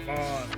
fun.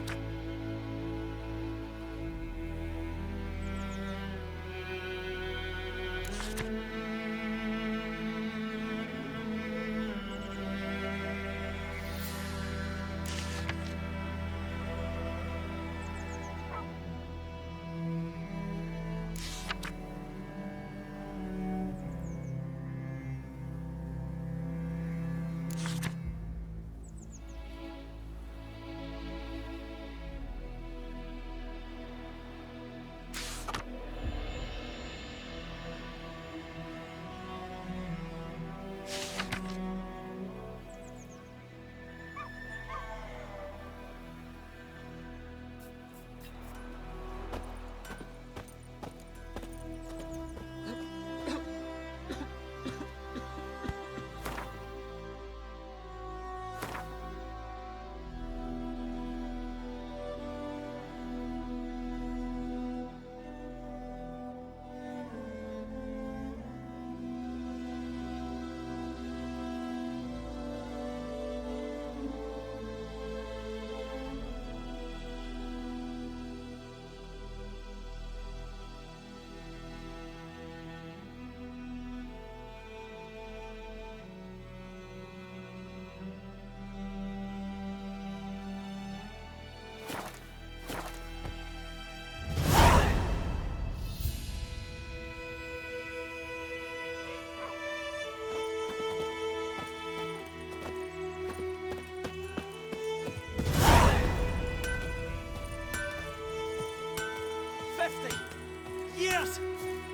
Years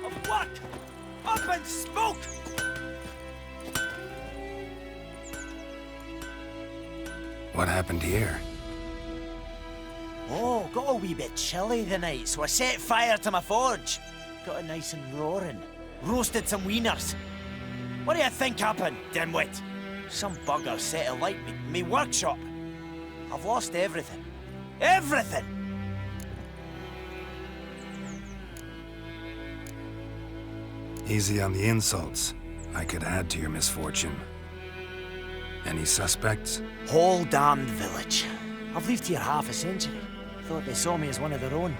of work up in smoke! What happened here? Oh, got a wee bit chilly the night, so I set fire to my forge. Got it nice and roaring. Roasted some wieners. What do you think happened, dimwit? Some bugger set alight me workshop. I've lost everything. Everything! Easy on the insults. I could add to your misfortune. Any suspects? Whole damned village. I've lived here half a century. Thought they saw me as one of their own.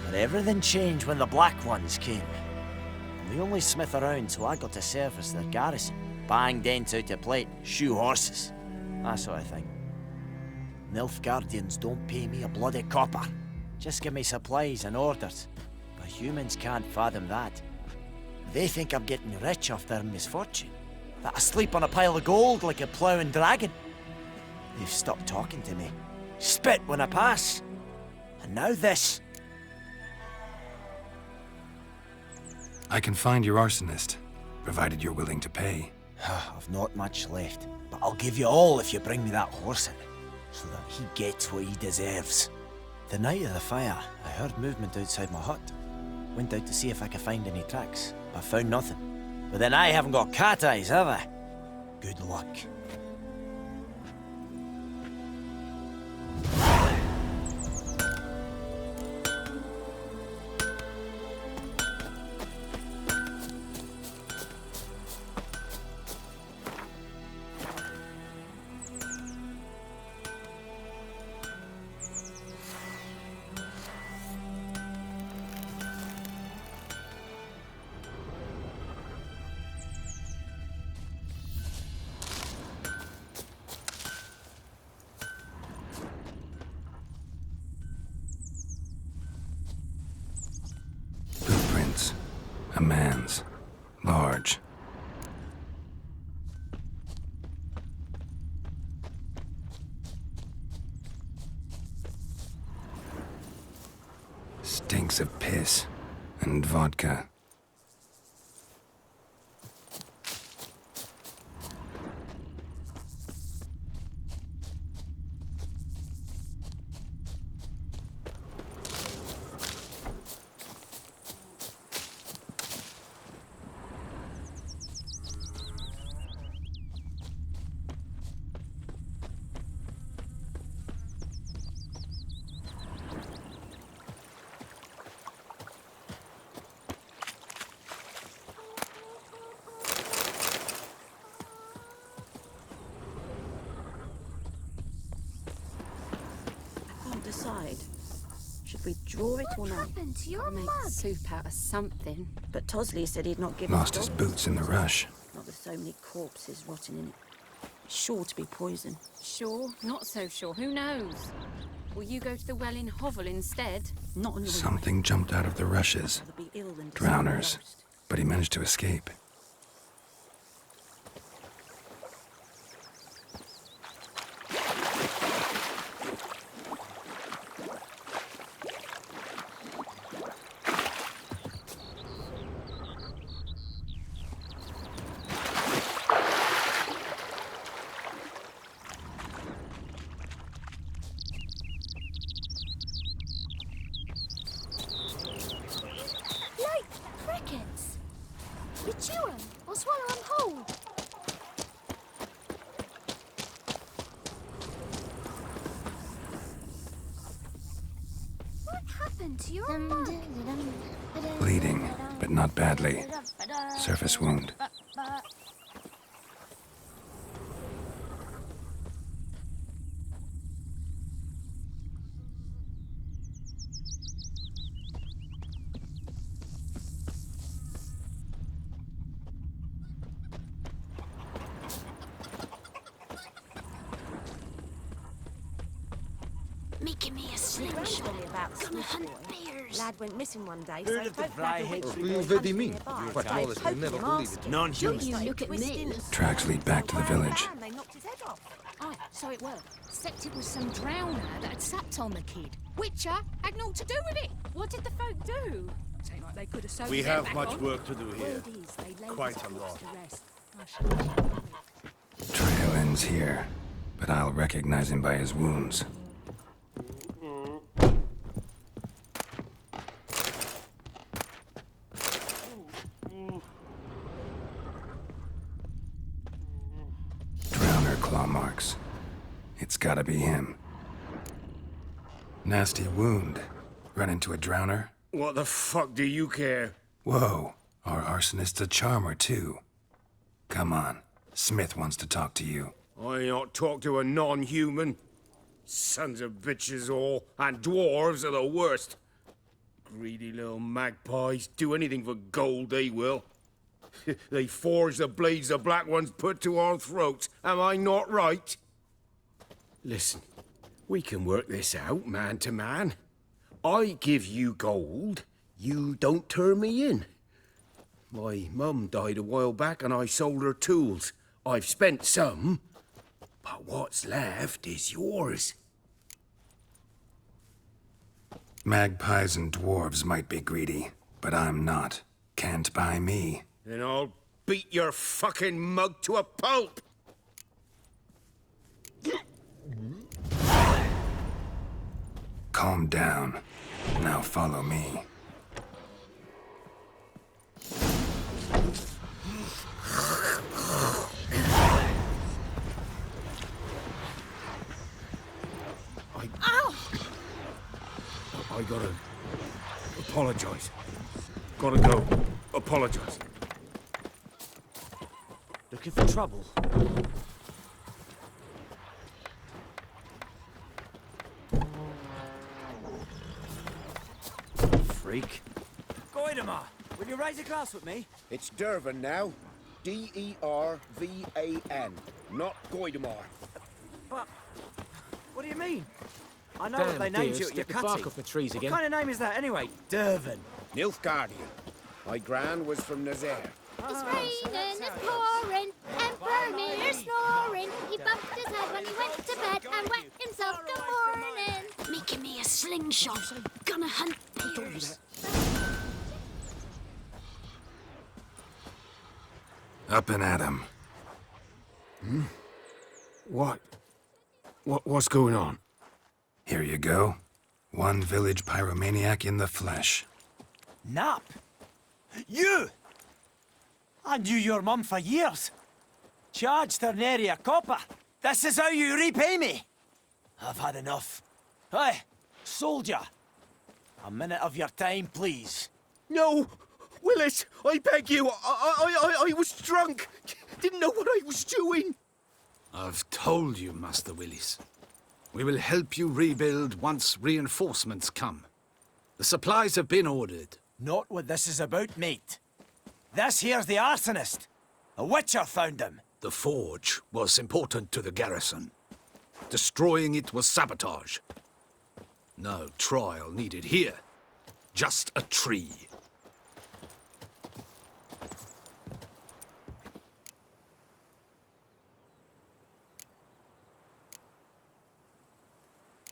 But everything changed when the Black Ones came. I'm the only smith around, so I got to service their garrison. Bang dents out of plate, shoe horses. That sort of thing. Nilfgaardians don't pay me a bloody copper. Just give me supplies and orders. But humans can't fathom that. They think I'm getting rich off their misfortune. That I sleep on a pile of gold like a ploughing dragon. They've stopped talking to me. Spit when I pass. And now this. I can find your arsonist, provided you're willing to pay. I've not much left, but I'll give you all if you bring me that horse in, so that he gets what he deserves. The night of the fire, I heard movement outside my hut. Went out to see if I could find any tracks, but found nothing. But then I haven't got cat eyes, have I? Good luck. Footprints. A man's. Large. Stinks of piss and vodka. inside. Should we draw it or not? What happened to your Make mug? soup out of something. But Tosley said he'd not give Lost his his dog boots in the rush. Not with so many corpses rotting in it. Sure to be poison. Sure, not so sure. Who knows? Will you go to the well in Hovel instead? Not on your Something jumped out of the rushes. Rather be ill than Drowners. discovered. But he managed to escape. Like crickets. We chew 'em or swallow 'em whole. What happened to your mug? Bleeding, but not badly. Surface wound. Making me a slingshot. Gonna hunt bears. Lad went missing one day, Who so did the folk fly gathered hate with you? him and Vesemir? nearby. You're But flawless, they you'll never poked him believe it. after. Non-human. You look at me. Tracks lead back to the village. They knocked his head off. Aye, so it were. Except it was some drowner that had sapped on the kid. Witcher had naught to do with it. What did the folk do? Say like they could have sewn We his head have back much on. work to do here. Word is they laid Quite his a corpse lot. to rest. I shall Trail ends here, but I'll recognize him by his wounds. Drowner claw marks. It's gotta be him. Nasty wound. Run into a drowner? What the fuck do you care? Whoa, our arsonist's a charmer too. Come on, Smith wants to talk to you. I ain't not talk to a non-human. Sons of bitches all, and dwarves are the worst. Greedy little magpies, do anything for gold, they will. They forge the blades the black ones put to our throats. Am I not right? Listen, we can work this out man to man. I give you gold, you don't turn me in. My mum died a while back and I sold her tools. I've spent some, but what's left is yours. Magpies and dwarves might be greedy, but I'm not. Can't buy me. Then I'll beat your fucking mug to a pulp! Calm down. Now follow me. I gotta apologize. Gotta go. Apologize. Looking for trouble? Freak. Goidemar, will you rise across with me? It's Dervan now. D-E-R-V-A-N. Not Goidemar. But, what do you mean? I know what they named you at your cutting. Off the trees What again. kind of name is that anyway? Dervan. Nifguardian. My gran was from Nazaire. It's raining, it's pouring, and Vermeer's snoring. He bumped his head when he went to bed and wet himself good morning. Making me a slingshot. Gonna hunt bears. Up and at him. What's going on? Here you go. One village pyromaniac in the flesh. Nap? You! I knew your mum for years. Charged her nary a copper. This is how you repay me. I've had enough. Hey, soldier. A minute of your time, please. No! Willis, I beg you. I was drunk. Didn't know what I was doing. I've told you, Master Willis. We will help you rebuild once reinforcements come. The supplies have been ordered. Not what this is about, mate. This here's the arsonist. A witcher found him. The Forge was important to the garrison. Destroying it was sabotage. No trial needed here. Just a tree.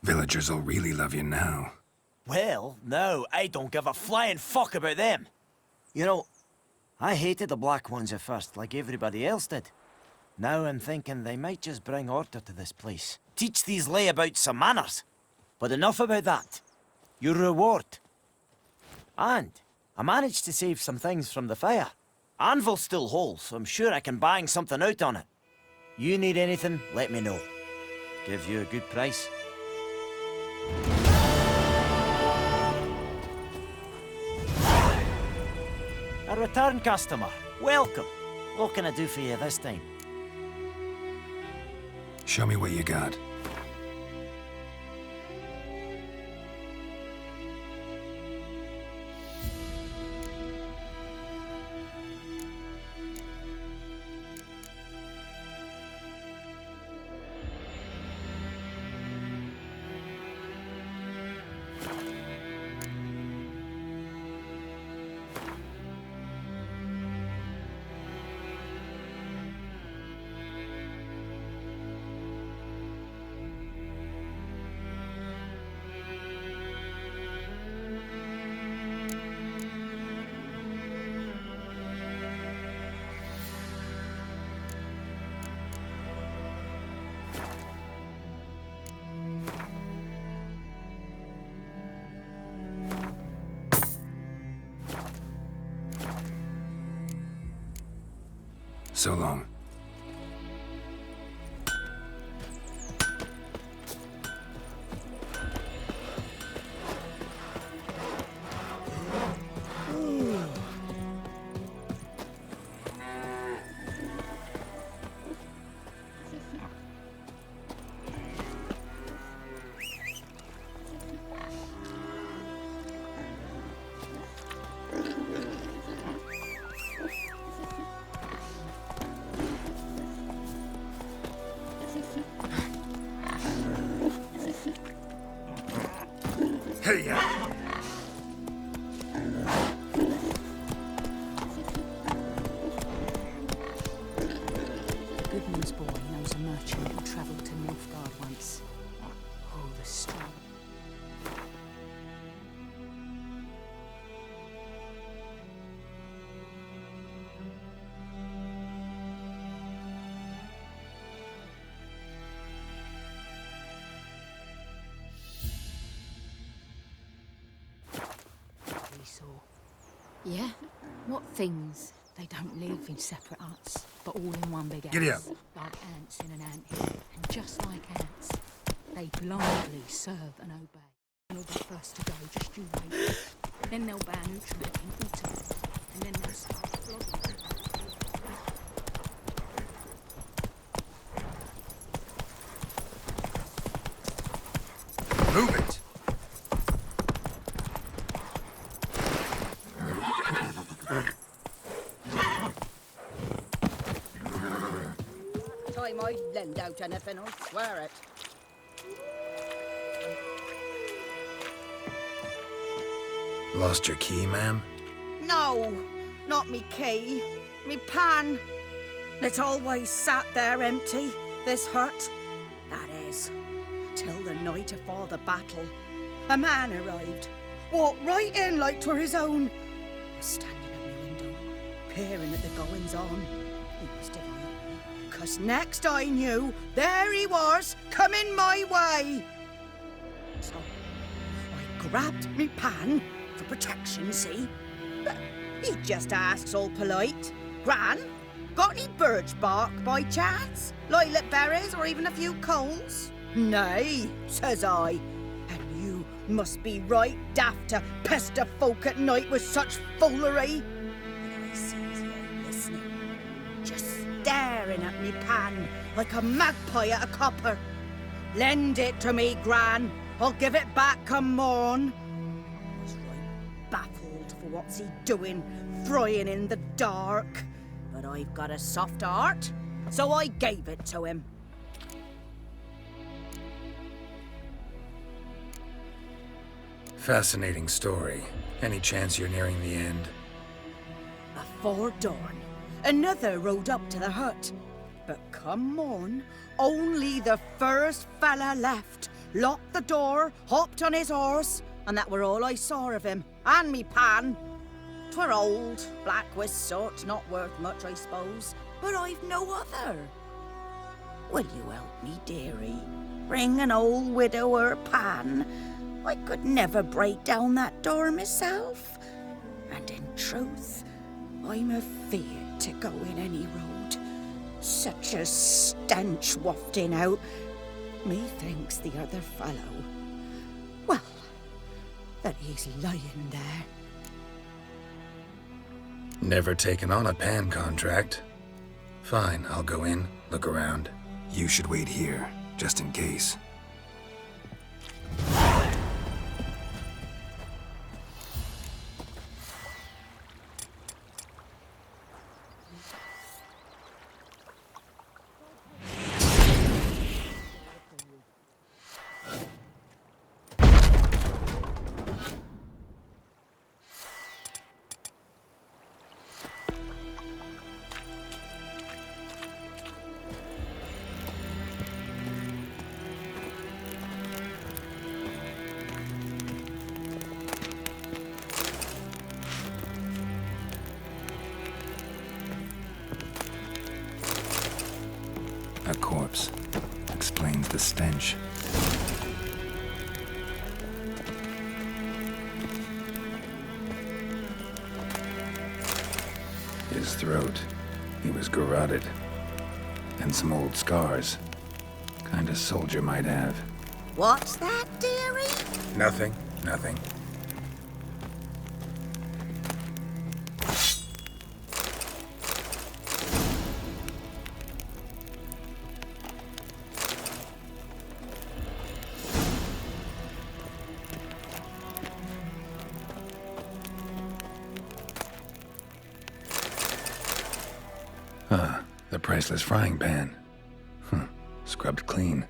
Villagers will really love you now. Well, no, I don't give a flying fuck about them. You know, I hated the Black Ones at first, like everybody else did. Now I'm thinking they might just bring order to this place. Teach these layabouts some manners. But enough about that. Your reward. And I managed to save some things from the fire. Anvil's still whole, so I'm sure I can bang something out on it. You need anything, let me know. Give you a good price. A return customer. Welcome. What can I do for you this time? Show me what you got. So long. Hey, Goodman's boy knows a merchant who travelled to Nilfgaard once. Oh, the story. Yeah? What things? They don't live in separate huts, but all in one big house. Giddy up. Like ants in an anthill. And just like ants, they blindly serve and obey. And they'll be first to go, just you wait. Then they'll ban nutrient in autumn. And then they'll start flogging. move it! Time I lend out anything, I swear it. Lost your key, ma'am? No, not me key. Me pan. It's always sat there empty, this hut. That is, till the night afore the battle. A man arrived, walked right in like 'twere his own. Was standing at my window, peering at the goings-on. He was divine, 'cause next I knew, there he was, coming my way. So, I grabbed me pan, for protection, see? But he just asks all polite, Gran, got any birch bark by chance? Lilac berries or even a few coals? Nay, says I, and you must be right daft to pester folk at night with such foolery. And I sees you listening, just staring at me pan like a magpie at a copper. Lend it to me, Gran. I'll give it back come morn. I was right baffled for what's he doing, frying in the dark. But I've got a soft heart, so I gave it to him. Fascinating story. Any chance you're nearing the end? Before dawn, another rode up to the hut. But come morn, only the first fella left, locked the door, hopped on his horse, and that were all I saw of him, and me pan. 'Twere old, black with soot, not worth much, I suppose, but I've no other. Will you help me, dearie? Bring an old widower pan. I could never break down that door myself. And in truth, I'm afeard to go in any road. Such a stench wafting out. Methinks the other fellow, well, that he's lying there. Never taken on a pan contract. Fine, I'll go in, look around. You should wait here, just in case. A corpse. Explains the stench. His throat. He was garroted. And some old scars. Kind of soldier might have. What's that, dearie? Nothing. Nothing. The priceless frying pan. Scrubbed clean.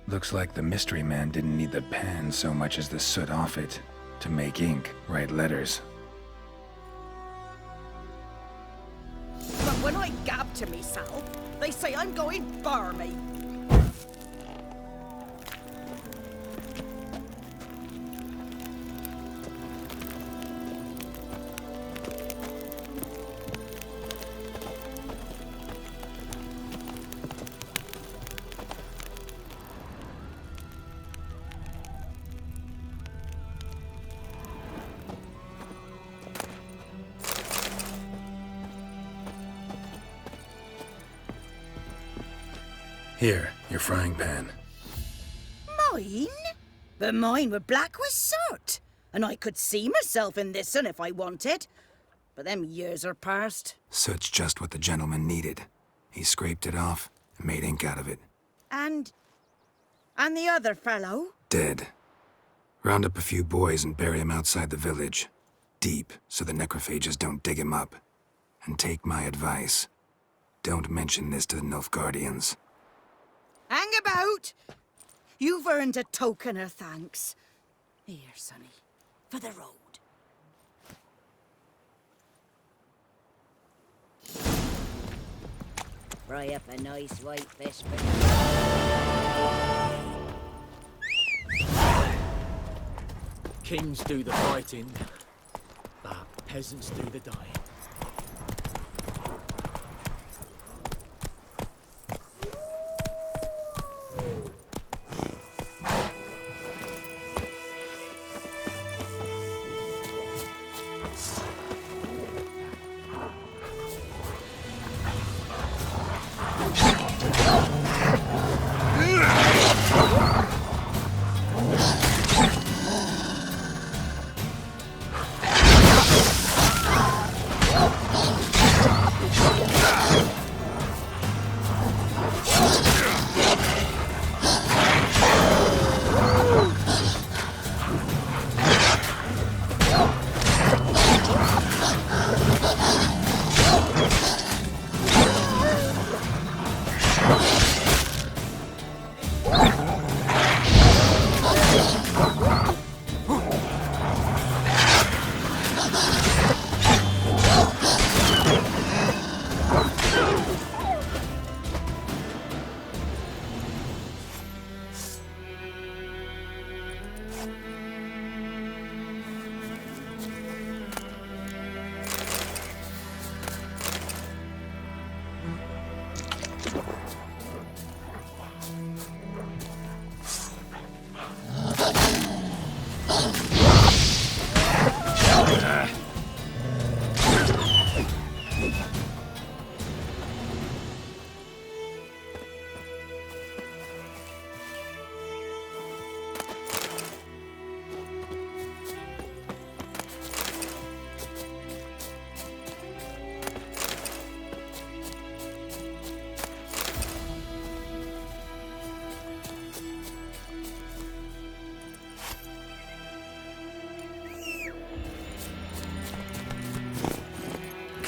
Looks like the mystery man didn't need the pan so much as the soot off it to make ink, write letters. But when I gab to myself, they say I'm going barmy. Here, your frying pan. Mine? But mine were black with soot. And I could see myself in this one if I wanted. But them years are past. Soot's just what the gentleman needed. He scraped it off and made ink out of it. And the other fellow? Dead. Round up a few boys and bury him outside the village. Deep, so the necrophages don't dig him up. And take my advice. Don't mention this to the Nilfgaardians. Hang about! You've earned a token of thanks. Here, sonny, for the road. Fry up a nice white fish for Kings do the fighting, but peasants do the dying.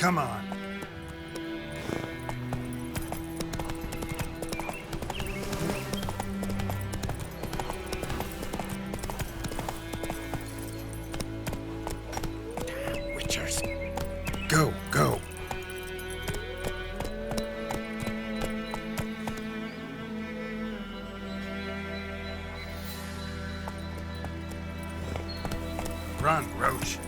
Come on. Witchers. Go, go. Run, Roach.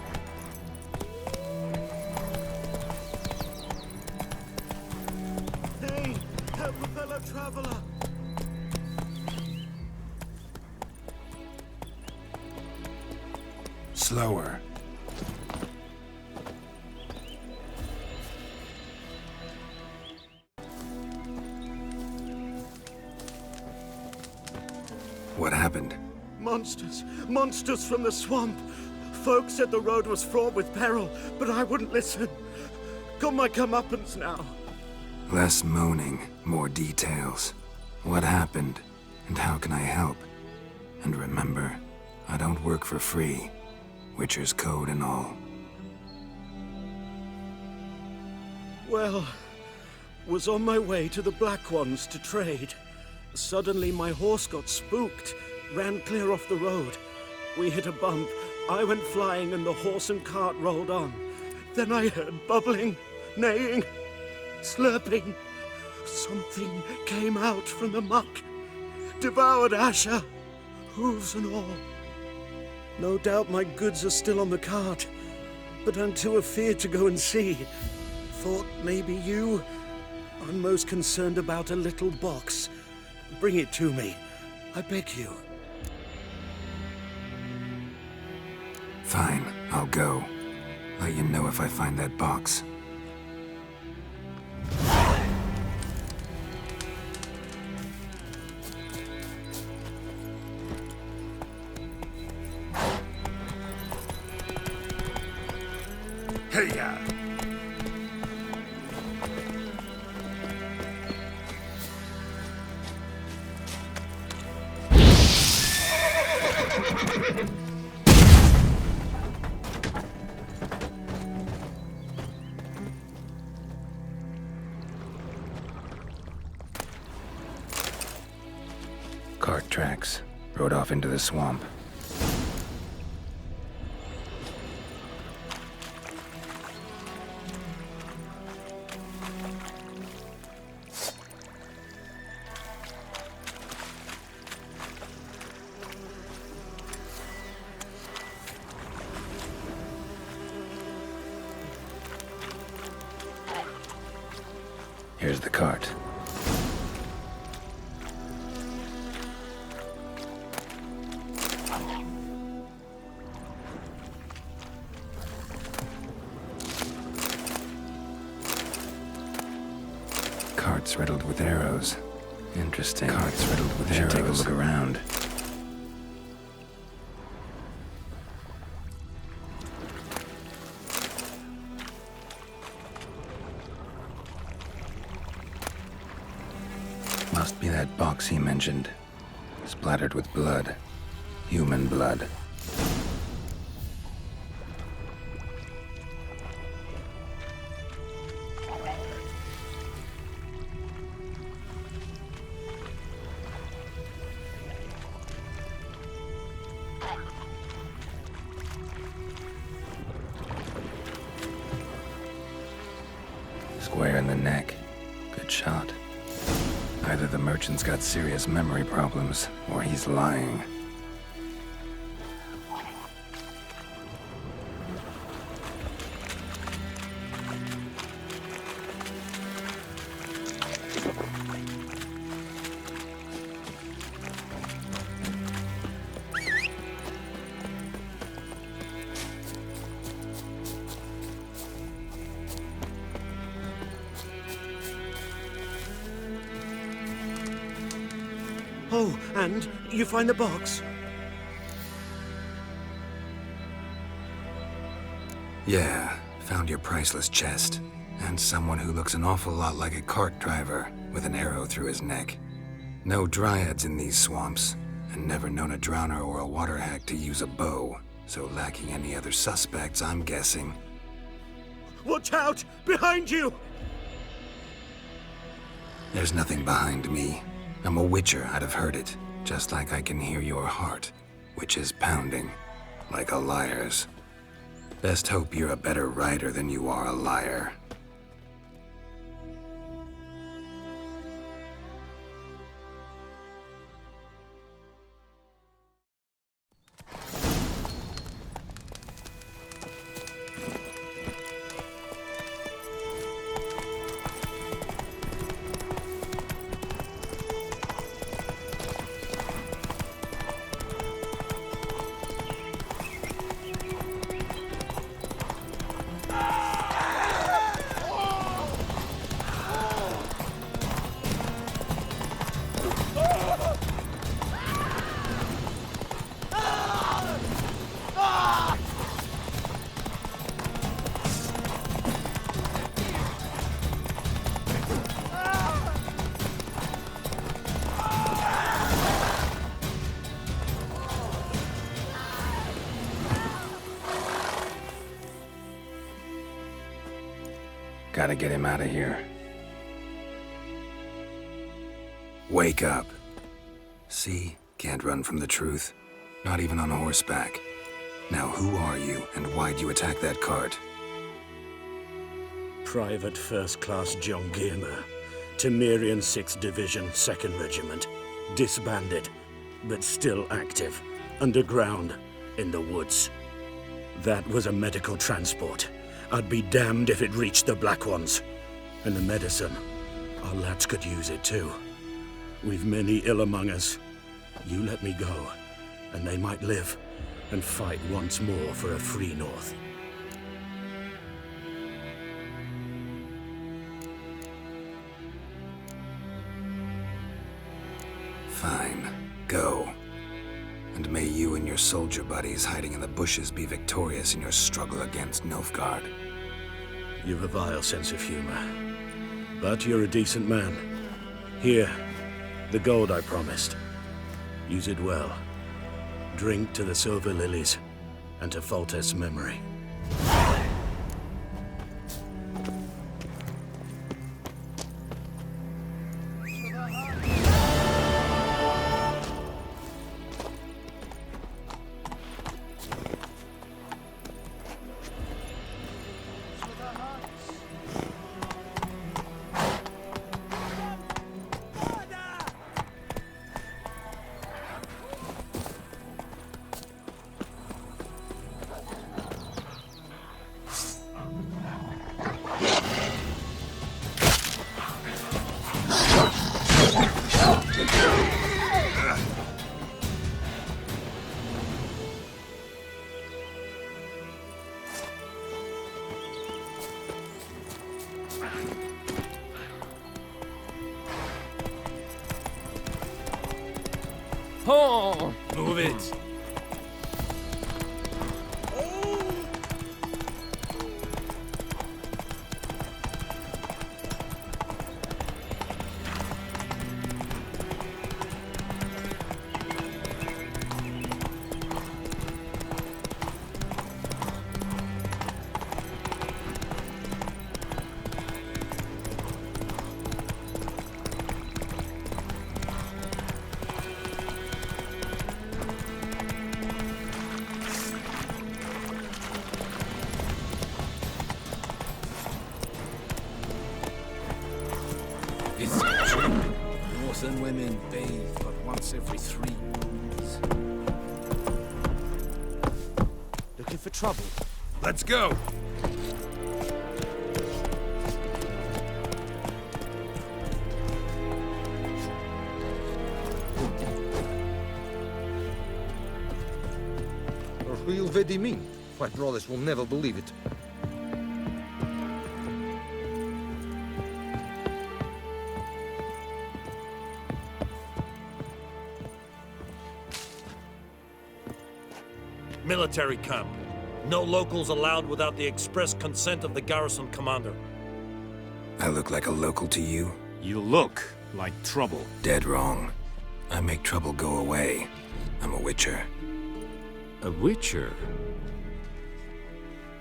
Hey, help a fellow traveler. Slower. What happened? Monsters. Monsters from the swamp. Folk said the road was fraught with peril, but I wouldn't listen. Got my comeuppance now. Less moaning, more details. What happened, and how can I help? And remember, I don't work for free. Witcher's code and all. Well, was on my way to the Black Ones to trade. Suddenly my horse got spooked, ran clear off the road. We hit a bump, I went flying and the horse and cart rolled on. Then I heard bubbling, neighing, slurping. Something came out from the muck, devoured Asher, hooves and all. No doubt my goods are still on the cart, but I'm too afeard to go and see. Thought maybe you. I'm most concerned about a little box. Bring it to me, I beg you. Fine, I'll go. Let you know if I find that box. Hey-ya! Cart tracks. Rode off into the swamp. Here's the cart. Cart's riddled with arrows. Interesting. Cart's riddled with arrows. Should take a look around. Must be that box he mentioned. Splattered with blood. Human blood. Square in the neck. Good shot. Either the merchant's got serious memory problems, or he's lying. Oh, and you find the box? Yeah, found your priceless chest. And someone who looks an awful lot like a cart driver, with an arrow through his neck. No dryads in these swamps, and never known a drowner or a water hack to use a bow. So lacking any other suspects, I'm guessing. Watch out! Behind you! There's nothing behind me. I'm a witcher, I'd have heard it. Just like I can hear your heart, which is pounding, like a liar's. Best hope you're a better rider than you are a liar. Gotta get him out of here. Wake up. See? Can't run from the truth. Not even on horseback. Now who are you, and why'd you attack that cart? Private First Class John Giermer, Temerian 6th Division, 2nd Regiment. Disbanded, but still active. Underground, in the woods. That was a medical transport. I'd be damned if it reached the Black Ones. And the medicine, our lads could use it too. We've many ill among us. You let me go, and they might live and fight once more for a free North. Fine. Go. And may you and your soldier buddies hiding in the bushes be victorious in your struggle against Nilfgaard. You've a vile sense of humor. But you're a decent man. Here, the gold I promised. Use it well. Drink to the silver lilies, and to Foltest's memory. Oh! Move it! It's true. Northern women bathe but once every 3 moons. Looking for trouble? Let's go! Real Vesemir. My brothers will never believe it. Military camp. No locals allowed without the express consent of the garrison commander. I look like a local to you? You look like trouble. Dead wrong. I make trouble go away. I'm a witcher. A witcher?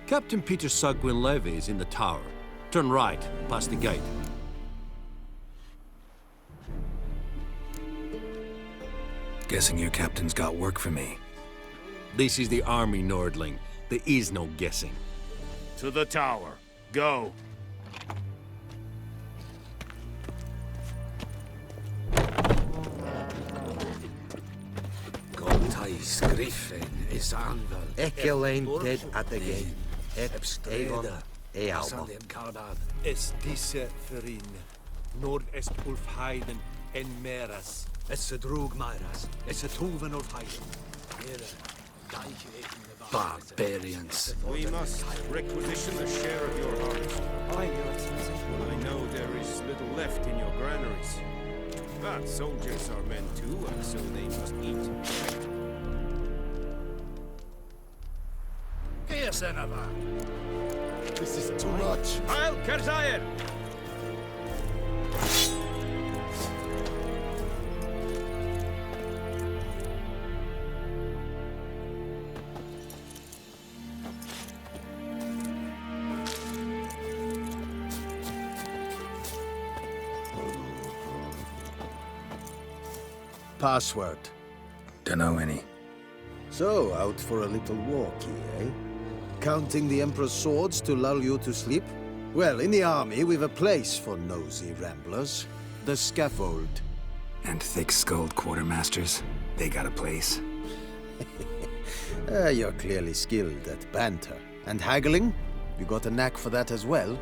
Captain Peter Sugwin Levy is in the tower. Turn right, past the gate. Guessing your captain's got work for me. This is the army, Nordling. There is no guessing. To the tower. Go. Godtais Griffin is anvel. Ekelain dead at the gate. Avon Ealba. Es disse ferin. Nord est Ulf Heiden en Meras. Es a drug Myras. Es a tuven of Heiden. Barbarians. We must requisition a share of your harvest. Aye, Your Excellency. I know there is little left in your granaries. But soldiers are men too, and so they must eat. Here, Senator. This is too much. Heil Kerzayer! Password. Dunno any. So, out for a little walkie, eh? Counting the Emperor's swords to lull you to sleep? Well, in the army, we've a place for nosy ramblers. The scaffold. And thick-skulled quartermasters, they got a place. You're clearly skilled at banter. And haggling? You got a knack for that as well?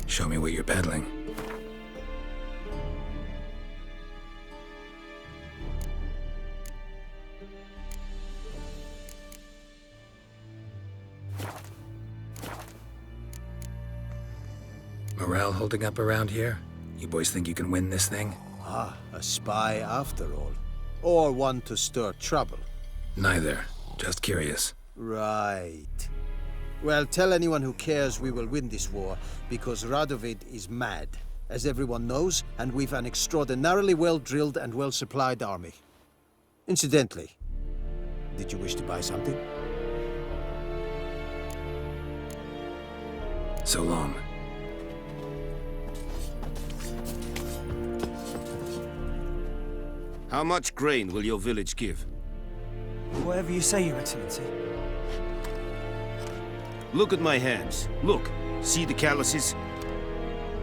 Show me what you're peddling. Morale holding up around here? You boys think you can win this thing? Ah, a spy after all. Or one to stir trouble. Neither. Just curious. Right. Well, tell anyone who cares we will win this war, because Radovid is mad, as everyone knows, and we've an extraordinarily well-drilled and well-supplied army. Incidentally, did you wish to buy something? So long. How much grain will your village give? Whatever you say, Your Excellency. Look at my hands. Look. See the calluses?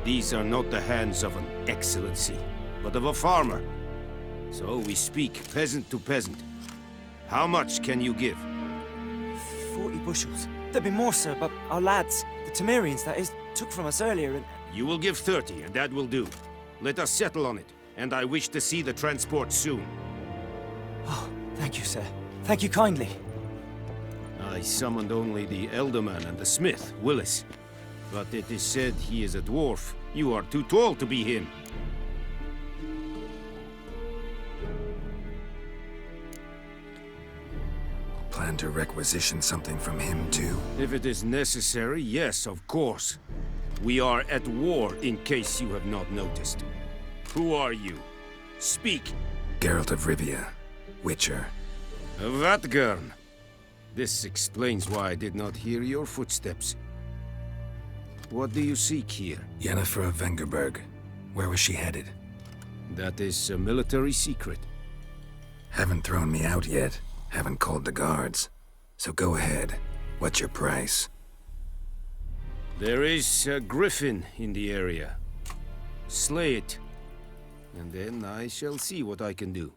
These are not the hands of an excellency, but of a farmer. So we speak peasant to peasant. How much can you give? 40 bushels. There'd be more, sir, but our lads, the Temerians, that is, took from us earlier and... You will give 30, and that will do. Let us settle on it, and I wish to see the transport soon. Oh, thank you, sir. Thank you kindly. I summoned only the Elderman and the smith, Willis. But it is said he is a dwarf. You are too tall to be him. Plan to requisition something from him, too? If it is necessary, yes, of course. We are at war, in case you have not noticed. Who are you? Speak! Geralt of Rivia, Witcher. Vatgern. This explains why I did not hear your footsteps. What do you seek here? Yennefer of Vengerberg. Where was she headed? That is a military secret. Haven't thrown me out yet. Haven't called the guards. So go ahead. What's your price? There is a Griffin in the area. Slay it. And then I shall see what I can do.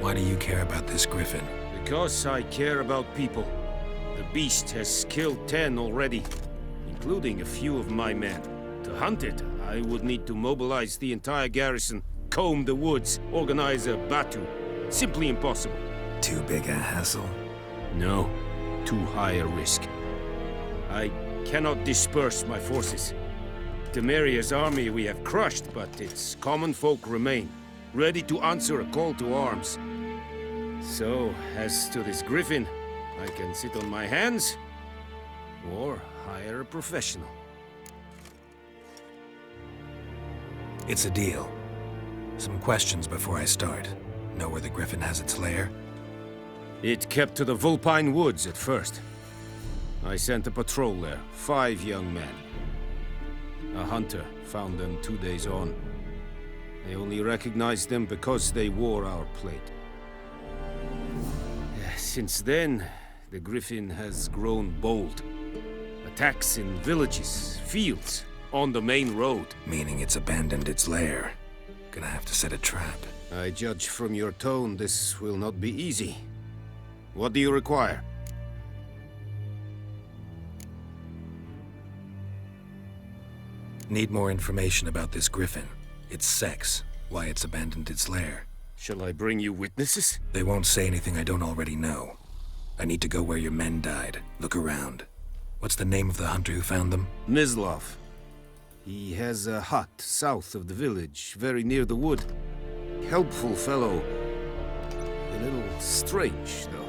Why do you care about this Griffin? Because I care about people. The beast has killed 10 already, including a few of my men. To hunt it, I would need to mobilize the entire garrison, comb the woods, organize a batu. Simply impossible. Too big a hassle? No, too high a risk. I cannot disperse my forces. Temeria's army we have crushed, but its common folk remain, ready to answer a call to arms. So, as to this Griffin, I can sit on my hands, or hire a professional. It's a deal. Some questions before I start. Know where the Griffin has its lair? It kept to the Vulpine Woods at first. I sent a patrol there, 5 young men. A hunter found them 2 days on. I only recognized them because they wore our plate. Since then, the Griffin has grown bold. Attacks in villages, fields, on the main road. Meaning it's abandoned its lair. Gonna have to set a trap. I judge from your tone this will not be easy. What do you require? Need more information about this Griffin. Its sex, why it's abandoned its lair. Shall I bring you witnesses? They won't say anything I don't already know. I need to go where your men died. Look around. What's the name of the hunter who found them? Mislav. He has a hut south of the village, very near the wood. Helpful fellow. A little strange, though.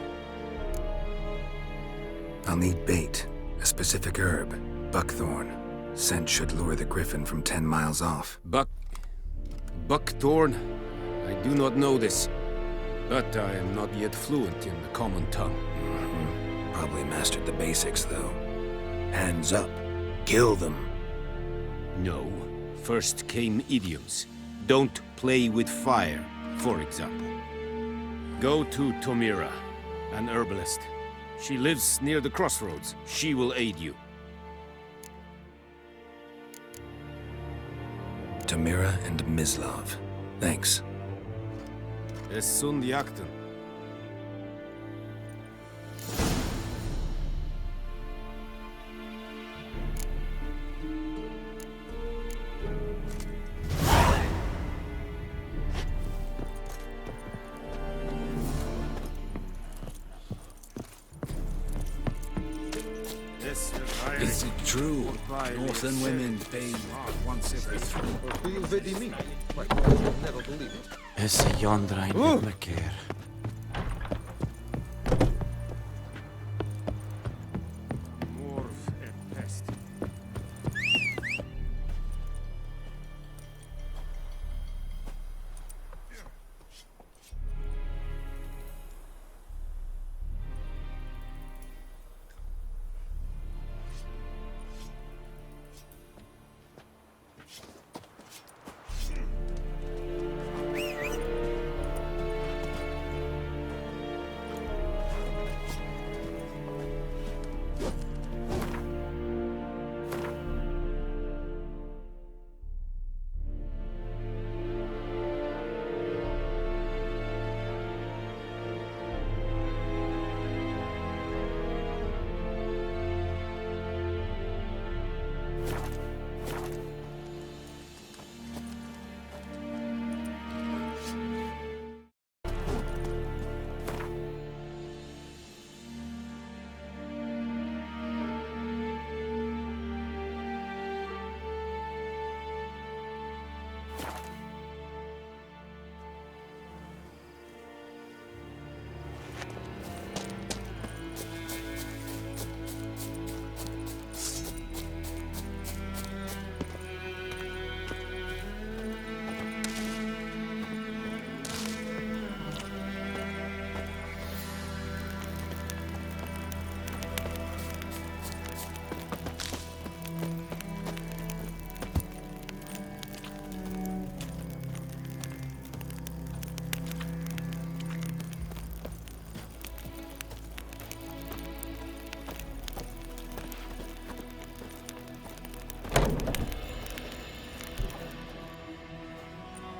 I'll need bait. A specific herb. Buckthorn. Scent should lure the Griffin from 10 miles off. Buckthorn? I do not know this. But I am not yet fluent in the common tongue. Probably mastered the basics, though. Hands up. Kill them. No. First came idioms. Don't play with fire, for example. Go to Tomira, an herbalist. She lives near the crossroads. She will aid you. Tomira and Mislav. Thanks. Es sunt jakten. Is it true? Northern women pay once every 3. Never believe it. Es jondrain mekeer.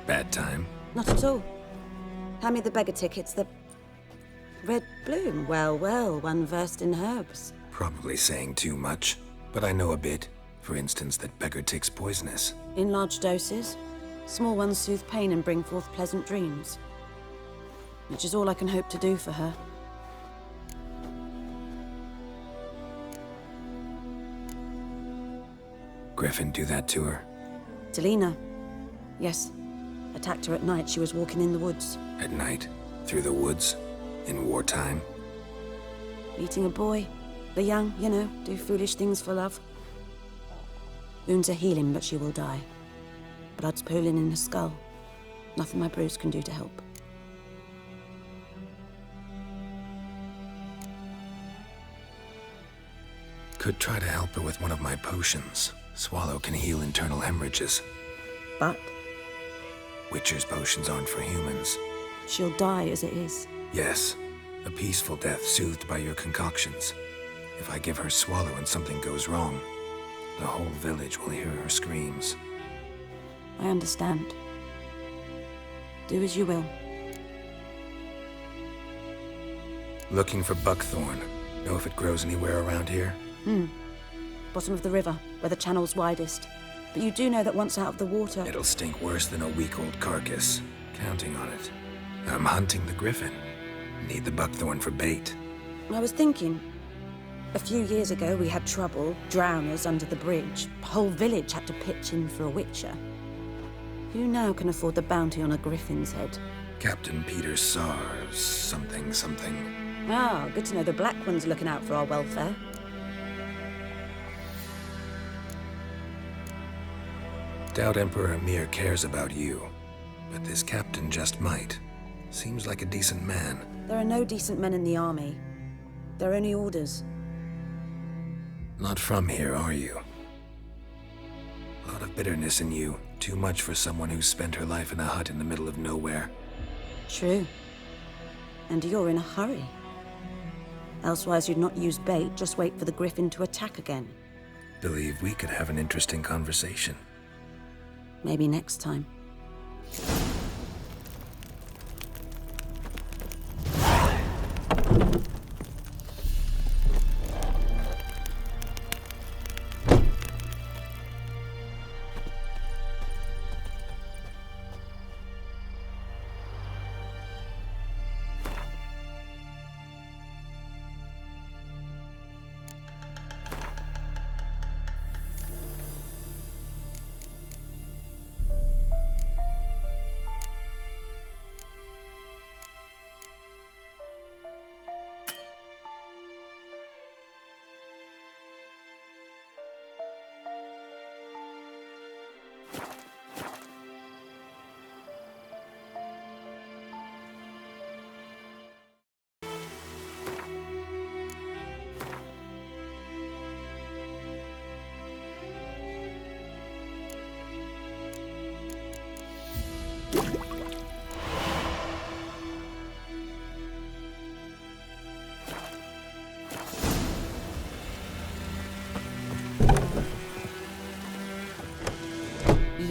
Bad time? Not at all. Hand me the beggar tickets, the red bloom. Well, well, one versed in herbs. Probably saying too much, but I know a bit. For instance, that beggar tick's poisonous. In large doses. Small ones soothe pain and bring forth pleasant dreams. Which is all I can hope to do for her. Griffin do that to her? Delina. Yes. Attacked her at night. She was walking in the woods. At night? Through the woods? In wartime? Meeting a boy. The young, you know, do foolish things for love. Wounds are healing, but she will die. Blood's pooling in her skull. Nothing my bruise can do to help. could try to help her with one of my potions. Swallow can heal internal hemorrhages. But Witcher's potions aren't for humans. she'll die as it is. Yes, a peaceful death soothed by your concoctions. If I give her Swallow and something goes wrong, the whole village will hear her screams. I understand. Do as you will. Looking for buckthorn. Know if it grows anywhere around here? Bottom of the river, where the channel's widest. But you do know that once out of the water... It'll stink worse than a week-old carcass. Counting on it. I'm hunting the Griffin. Need the buckthorn for bait. I was thinking... A few years ago, we had trouble, drowners under the bridge. The whole village had to pitch in for a witcher. Who now can afford the bounty on a griffin's head? Captain Peter Sars, something. Ah, good to know the Black One's looking out for our welfare. Doubt Emperor Emir cares about you. But this captain just might. Seems like a decent man. There are no decent men in the army. They're only orders. Not from here, are you? A lot of bitterness in you. Too much for someone who's spent her life in a hut in the middle of nowhere. True. And you're in a hurry. Elsewise you'd not use bait, just wait for the Griffin to attack again. Believe we could have an interesting conversation. Maybe next time.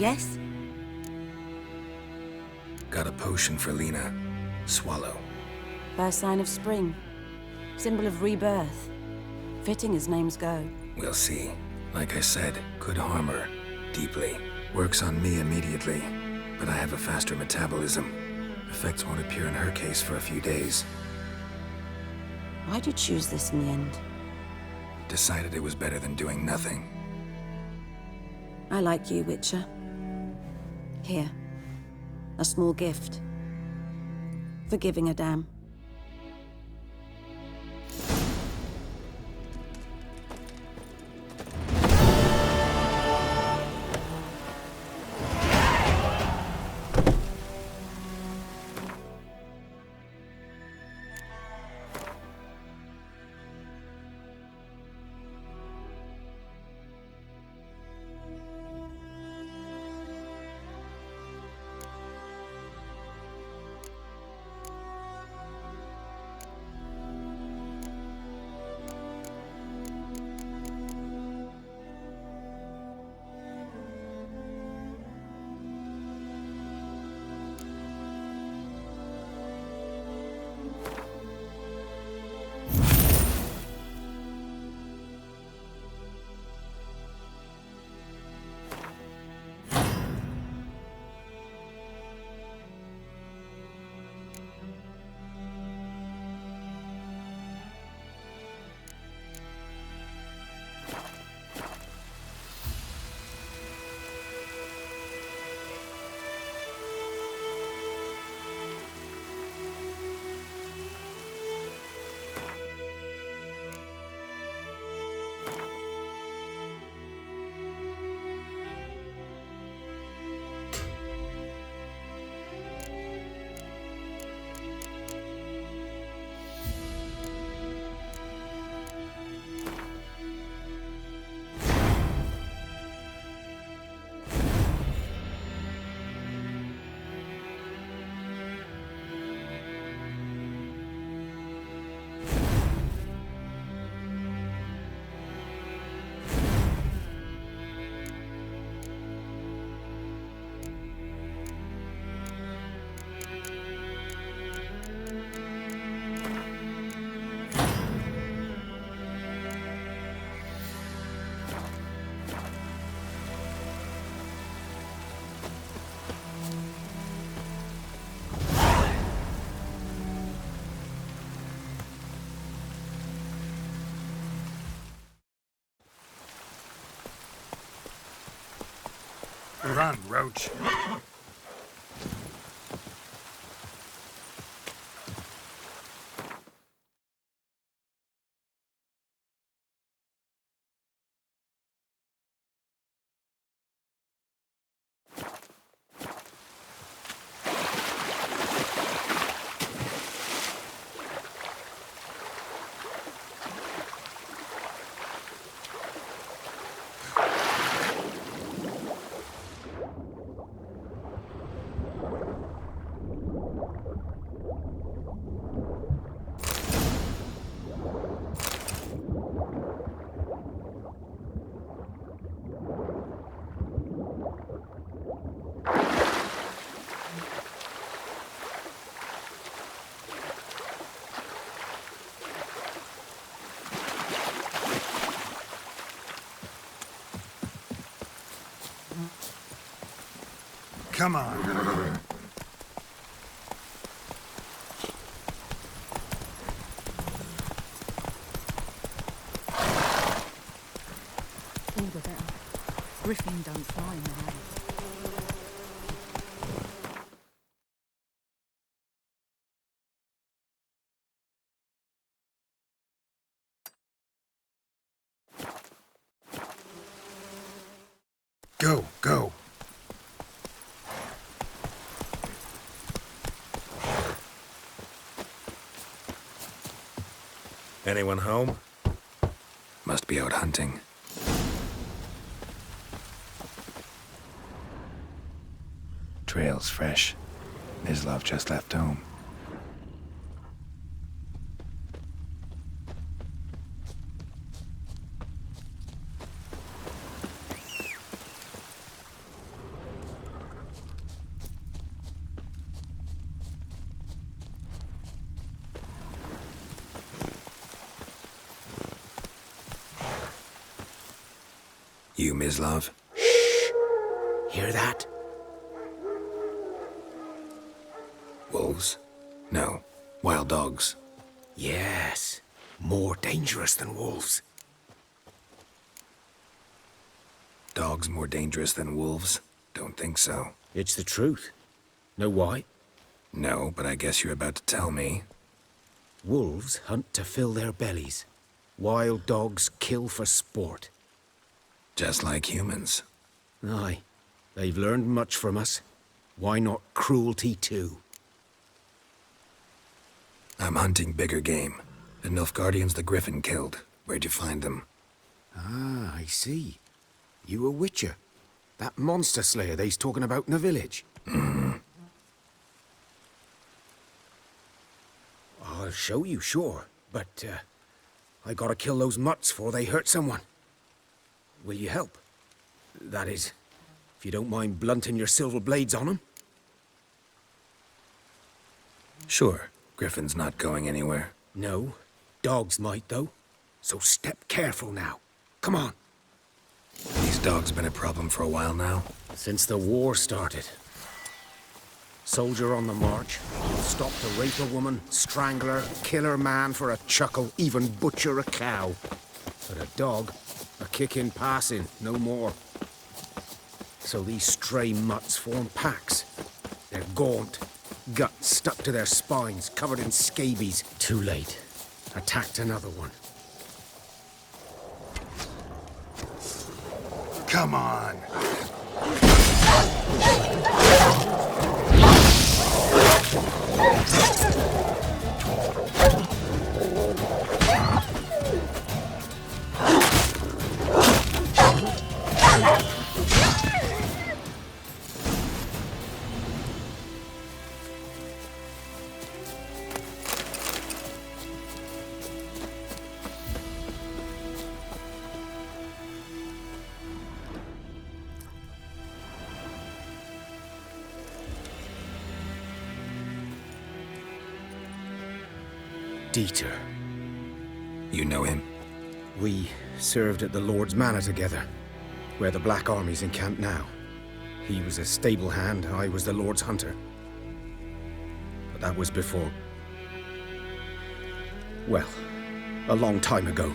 Yes? Got a potion for Lena. Swallow. First sign of spring. Symbol of rebirth. Fitting as names go. We'll see. Like I said, could harm her. Deeply. Works on me immediately. But I have a faster metabolism. Effects won't appear in her case for a few days. Why'd you choose this in the end? Decided it was better than doing nothing. I like you, Witcher. Here. A small gift. For giving a damn. done, Roach. Come on. All the better. Griffin don't fly in the rain. Go, go. Anyone home? Must be out hunting. Trail's fresh. Mislav just left home. You, Mislav? Hear that? Wolves? No. Wild dogs. Yes. More dangerous than wolves. Dogs more dangerous than wolves? Don't think so. It's the truth. Know why? No, but I guess you're about to tell me. Wolves hunt to fill their bellies. Wild dogs kill for sport. Just like humans. Aye. They've learned much from us. Why not cruelty too? I'm hunting bigger game. The Nifguardians the Griffin killed. Where'd you find them? Ah, I see. You a witcher. That monster slayer they's talking about in the village. I'll show you, sure. But, I gotta kill those mutts before they hurt someone. Will you help? That is, if you don't mind blunting your silver blades on them. Sure. Griffin's not going anywhere. No. Dogs might, though. So step careful now. Come on. These dogs been a problem for a while now? Since the war started. Soldier on the march. Stop to rape a woman, strangle her, kill her man for a chuckle, even butcher a cow. But a dog, a kick in passing, no more. So these stray mutts form packs. They're gaunt, guts stuck to their spines, covered in scabies. Too late. Attacked another one. Come on! Dieter. You know him? We served at the Lord's Manor together, where the Black Army's encamped now. He was a stable hand, I was the Lord's hunter. But that was before... well, a long time ago.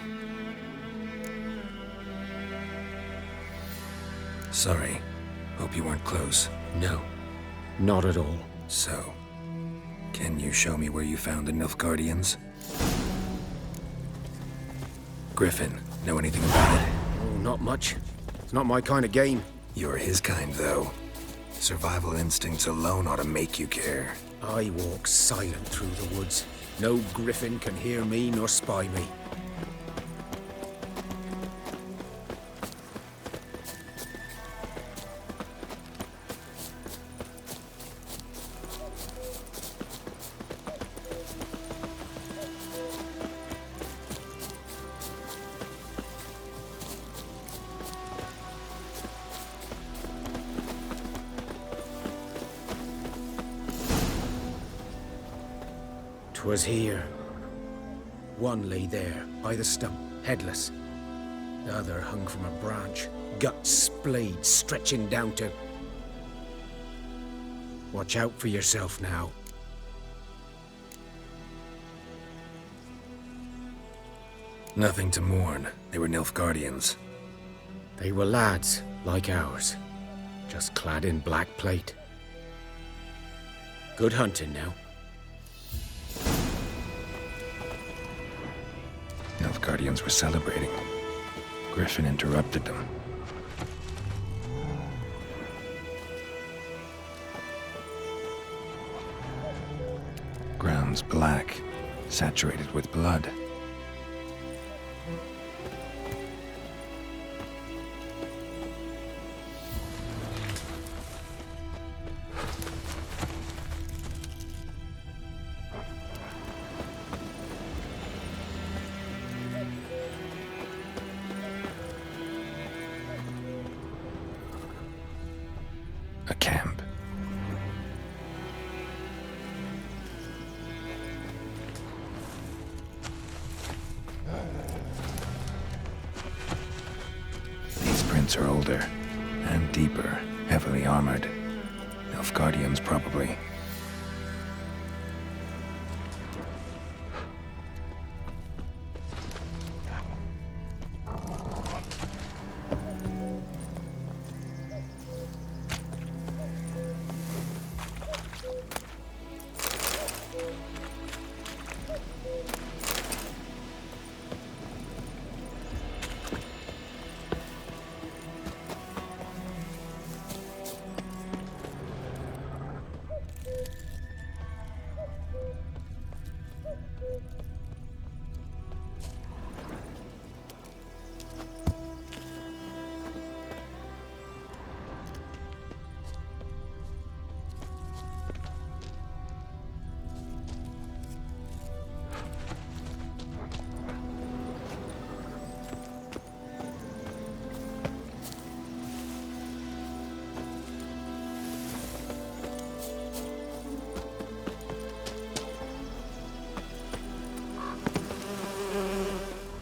Sorry. Hope you weren't close. No, not at all. So, can you show me where you found the Nilfgaardians? Griffin, know anything about it? Oh, not much. It's not my kind of game. You're his kind, though. Survival instincts alone ought to make you care. I walk silent through the woods. No Griffin can hear me nor spy me. 'Twas here. One lay there, by the stump, headless. The other hung from a branch, gut splayed, stretching down to... Watch out for yourself now. Nothing to mourn. They were Nilfgaardians. They were lads, like ours, just clad in black plate. Good hunting now. Nilfgaardians were celebrating. Griffin interrupted them. Ground's black, saturated with blood. A camp. These prints are older and deeper, heavily armored. Nilfgaardians, probably.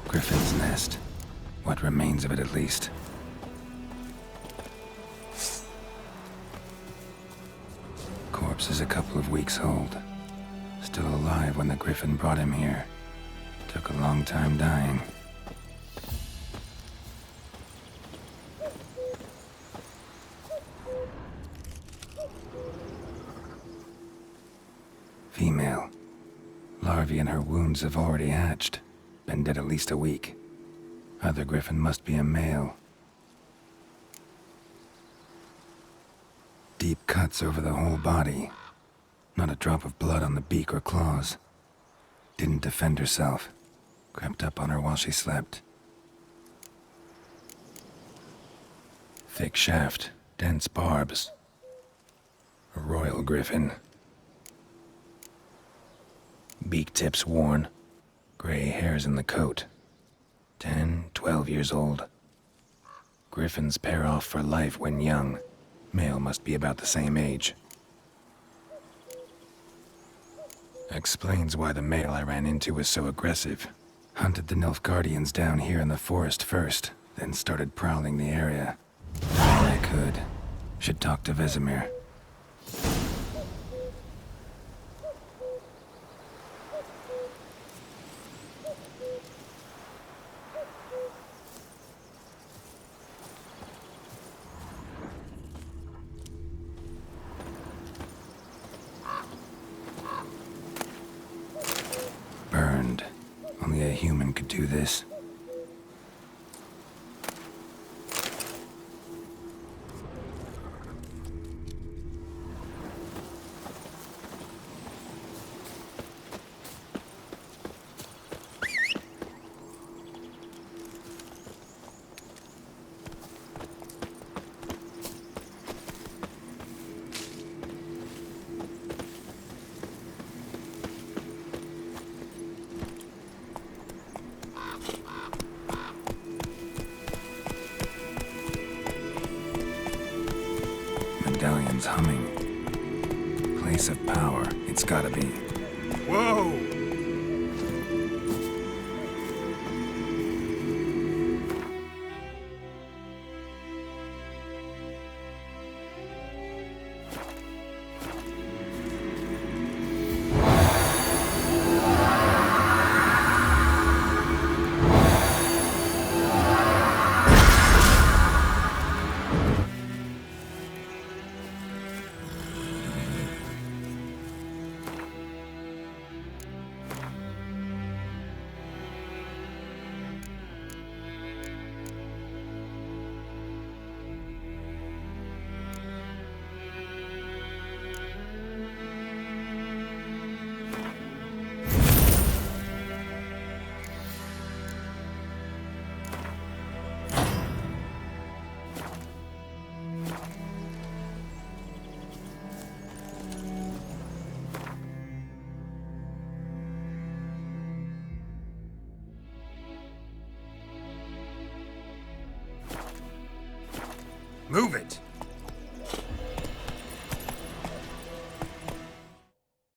Griffin's nest. What remains of it, at least. Corpse is a couple of weeks old. Still alive when the Griffin brought him here. Took a long time dying. Female. Larvae in her wounds have already hatched. Been dead at least a week. Other Griffin must be a male. Deep cuts over the whole body. Not a drop of blood on the beak or claws. Didn't defend herself. Crept up on her while she slept. Thick shaft, dense barbs. A royal Griffin. Beak tips worn. Gray hairs in the coat. 10, 12 years old. Griffins pair off for life when young. Male must be about the same age. Explains why the male I ran into was so aggressive. Hunted the Nilfgaardians down here in the forest first, then started prowling the area. All I could. Should talk to Vesemir. human could do this. Medallion's humming. Place of power, it's gotta be. Whoa! Move it!